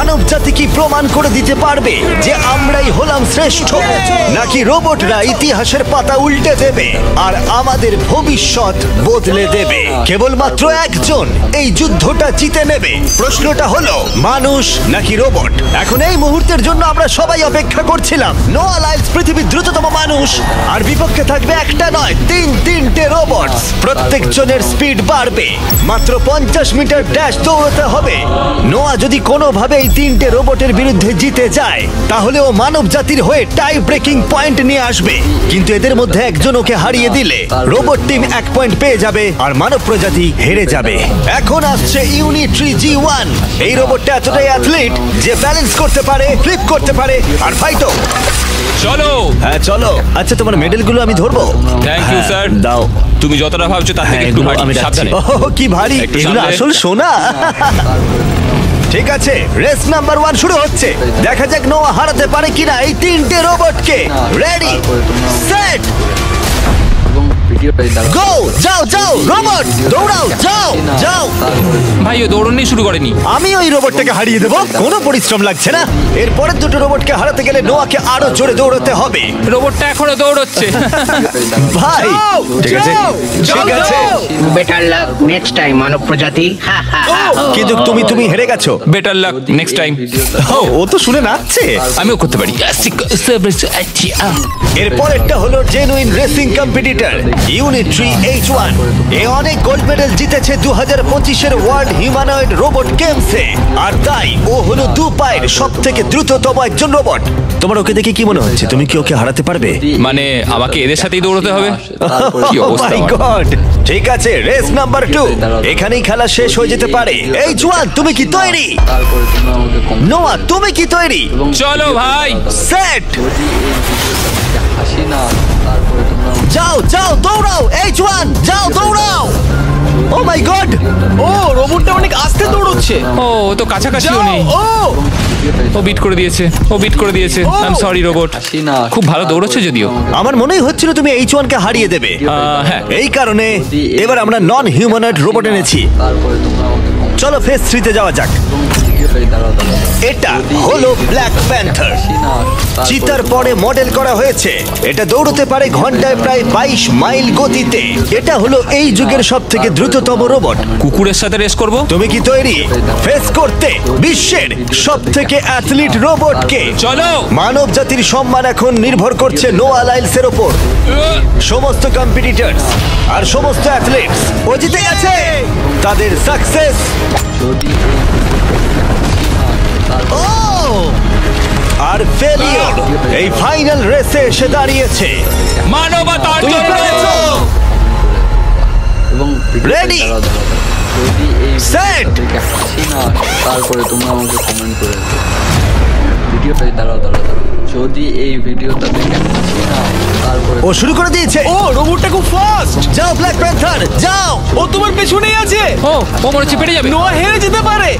মানব জাতি কি প্রমাণ করে দিতে পারবে যে আমরাই হলাম শ্রেষ্ঠ, নাকি রোবটরা ইতিহাসের পাতা উল্টে দেবে আর আমাদের ভবিষ্যৎ বদলে দেবে? কেবলমাত্র একজন এই যুদ্ধটা জিতে নেবে। প্রশ্নটা হলো মানুষ নাকি রোবট। এখন এই মুহূর্তের জন্য আমরা সবাই অপেক্ষা করছিলাম। নোয়া লাইলস পৃথিবীর দ্রুততম মানুষ, আর বিপক্ষে থাকবে একটা নয় তিনটে রোবট। প্রত্যেকজনের স্পিড বাড়বে। মাত্র 50 মিটার ড্যাশ দৌড়তে হবে। নোয়া যদি কোনোভাবে এই তিনটে রোবটের বিরুদ্ধে জিতে যায় তাহলে ও মানব জাতির হয়ে টাই ব্রেকিং পয়েন্ট নিয়ে আসবে। কিন্তু এদের মধ্যে একজন ওকে হারিয়ে দিলে রোবট টিম 1 পয়েন্ট পেয়ে যাবে আর মানব প্রজাতি হেরে যাবে। এখন আসছে ইউনিট্রি G1। এই রোবটটা এতটাই অ্যাথলিট যে ব্যালেন্স করতে পারে, ফ্লিপ করতে পারে আর ফাইটও। চলো। হ্যাঁ চলো। আচ্ছা তোমার মেডেলগুলো আমি ধরবো? Thank you sir. দাও। তুমি যতটা ভাবছো তার থেকে একটু আমি সাবধানে। কি ভারী এগুলো, আসল সোনা। ঠিক আছে, রেস নাম্বার 1 শুরু হচ্ছে। দেখা যাক নোয়া হারাতে পারে কিনা এই তিনটে রোবটকে। Ready set go. যাও যাও রোবট, দৌড়াও, যাও যাও। ভাই ও দৌড়নি শুরু করেনি। আমি ওই রোবটটাকে হারিয়ে দেবো, কোনো পরিশ্রম লাগছে না। এরপরের দুটো রোবটকে হারাতে গেলে নোয়াকে আরো জোরে দৌড়াতে হবে। রোবটটা এখনো দৌড়চ্ছে। ভাই ঠিক আছে ঠিক আছে। বেটার লাক নেক্সট টাইম মানব প্রজাতি। কিন্তু তুমি হেরে গেছো। Better luck next time. ও তো শুনে নাচছে। আমিও করতে পারি। এরপরেরটা হলো genuine racing competitor Unitree H1। এ অনেক গোল্ড মেডেল জিতেছে 2025-এর ওয়ার্ল্ড হিউম্যানয়েড রোবট গেমসে, আর তাই ও হলো 2 পায়ের সবথেকে দ্রুততম একজন রোবট। তোমার ওকে দেখে কি মনে হচ্ছে? তুমি কি ওকে হারাতে পারবে? মানে আমাকে এদের সাথেই দৌড়তে হবে? কি অবস্থা মাই গড। ঠিক আছে, রেস নাম্বার 2। এখানেই খেলা শেষ হয়ে যেতে পারে। H1 তুমি কি তৈরি? নোয়া তুমি কি তৈরি? চলো ভাই। সেট যাও যাও দৌড়াও। H1 যাও দৌড়াও। ও মাই গড, ও রোবটটা অনেক আস্তে দৌড়চ্ছে। ও তো কাছাকাছিও নেই। ও বিট করে দিয়েছে, ও বিট করে দিয়েছে। I am sorry robot. খুব ভালো দৌড়চ্ছে যদিও। আমার মনেই হচ্ছিল তুমি H1 কে হারিয়ে দেবে। হ্যাঁ। এই কারণে এবার আমরা নন হিউম্যানয়েড রোবট এনেছি। চলো ফেজ 3 তে যাওয়া যাক। এটা হলো ব্ল্যাক প্যান্থার। চিতার পরে মডেল করা হয়েছে। এটা দৌড়তে পারে ঘন্টায় প্রায় 22 মাইল গতিতে। এটা হলো এই যুগের সবথেকে দ্রুততম রোবট। কুকুরের সাথে রেস করব। তুমি কি তৈরি ফেস করতে বিশ্বের সবথেকে অ্যাথলিট রোবটকে? চলো। মানব জাতির সম্মান এখন নির্ভর করছে নোয়া লাইলসের উপর। সমস্ত কম্পিটিটরস আর সমস্ত অ্যাথলিটস ও জিতে গেছে। তাদের সাকসেস আর ফেলিওর এই ফাইনাল রেসে এসে দাঁড়িয়েছে। মানবতার তুমি জন্য। পেরেছো। Ready set. তারপরে তোমরা আমাকে কমেন্ট করে ভিডিওটাই দাঁড়াও। যদি এই ভিডিওটা দেখে হাসি না, তারপরে ও শুরু করে দিয়েছে। ও রোবটটা খুব ফাস্ট। যাও ব্ল্যাক প্যান্থার যাও। ও তোমার পেছনেই আছে। ও মনে হচ্ছে পেরে যাবে। নোয়া হেরে যেতে পারে।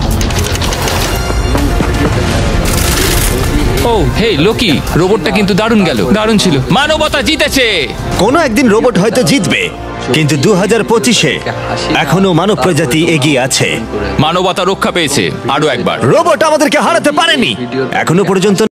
ও হে লোকি, রোবটটা কিন্তু দারুণ গেল, দারুণ ছিল। মানবতা জিতেছে। কোনো একদিন রোবট হয়তো জিতবে, কিন্তু 2025-এ এখনো মানব প্রজাতি এগিয়ে আছে। মানবতা রক্ষা পেয়েছে আরো একবার। রোবট আমাদেরকে হারাতে পারেনি এখনো পর্যন্ত।